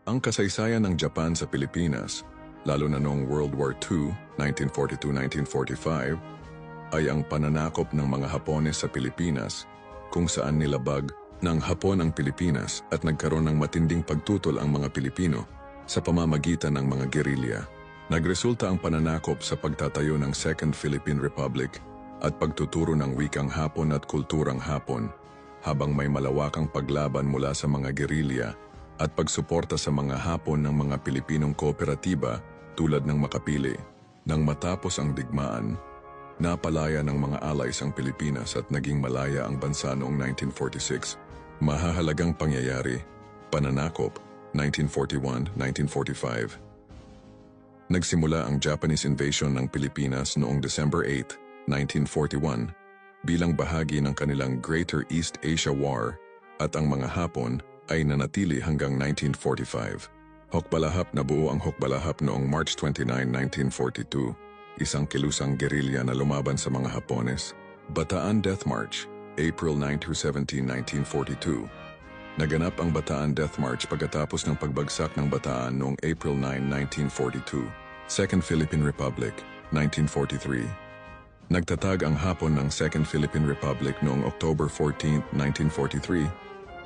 Ang kasaysayan ng Japan sa Pilipinas, lalo na noong World War II, 1942-1945, ay ang pananakop ng mga Hapones sa Pilipinas kung saan nilabag ng Hapon ang Pilipinas at nagkaroon ng matinding pagtutol ang mga Pilipino sa pamamagitan ng mga gerilya. Nagresulta ang pananakop sa pagtatayo ng Second Philippine Republic at pagtuturo ng wikang Hapon at kulturang Hapon, habang may malawakang paglaban mula sa mga gerilya at pagsuporta sa mga Hapon ng mga Pilipinong kooperatiba tulad ng Makapili. Nang matapos ang digmaan, napalaya ng mga allies ang Pilipinas at naging malaya ang bansa noong 1946. Mahahalagang pangyayari, pananakop, 1941-1945. Nagsimula ang Japanese invasion ng Pilipinas noong December 8, 1941 bilang bahagi ng kanilang Greater East Asia War at ang mga Hapon ay nanatili hanggang 1945. Hokbalahap nabuo ang Hokbalahap noong March 29, 1942, isang kilusang gerilya na lumaban sa mga Hapones. Bataan Death March, April 9-17, 1942. Naganap ang Bataan Death March pagkatapos ng pagbagsak ng Bataan noong April 9, 1942. Second Philippine Republic, 1943. Nagtatag ang Hapon ng Second Philippine Republic noong October 14, 1943,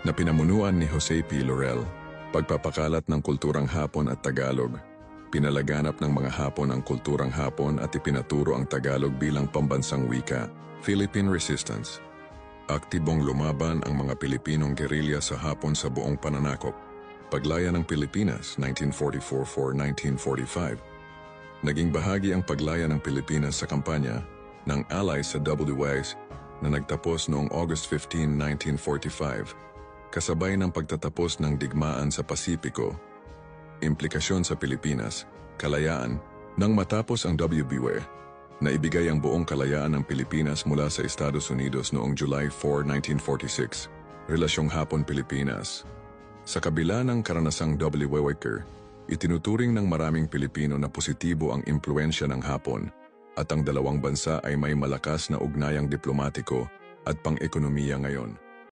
na pinamunuan ni Jose P. Laurel. Pagpapakalat ng kulturang Hapon at Tagalog. Pinalaganap ng mga Hapon ang kulturang Hapon at ipinaturo ang Tagalog bilang pambansang wika. Philippine Resistance. Aktibong lumaban ang mga Pilipinong gerilya sa Hapon sa buong pananakop. Paglaya ng Pilipinas, 1944-1945. Naging bahagi ang paglaya ng Pilipinas sa kampanya ng Allies sa WS na nagtapos noong August 15, 1945. Kasabay ng pagtatapos ng digmaan sa Pasipiko. Implikasyon sa Pilipinas, kalayaan, nang matapos ang WBW, naibigay ang buong kalayaan ng Pilipinas mula sa Estados Unidos noong July 4, 1946. Relasyong Hapon-Pilipinas. Sa kabila ng karanasang WBW, itinuturing ng maraming Pilipino na positibo ang impluensya ng Hapon at ang dalawang bansa ay may malakas na ugnayang diplomatiko at pang-ekonomiya ngayon.